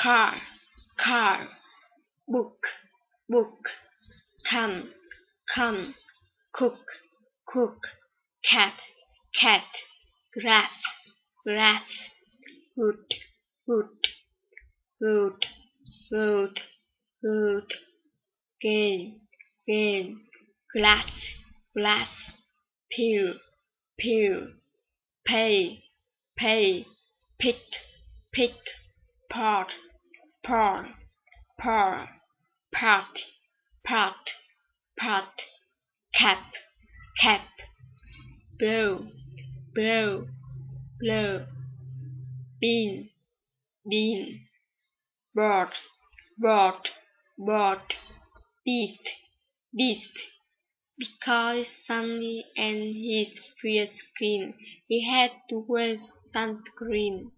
car, car, book, book, come, come, cook, cook, cat, cat, grass, grass, wood, wood, road, road, road, game, game, glass, glass, pill, pill, pay, pay, pick, pick, pot, pot, pot, pot, pot, pot, cap, cap, blow, blow, blow, bean, bean, board, board, board, beast, beast. Because sunny and his fair skin, he had to wear sunscreen.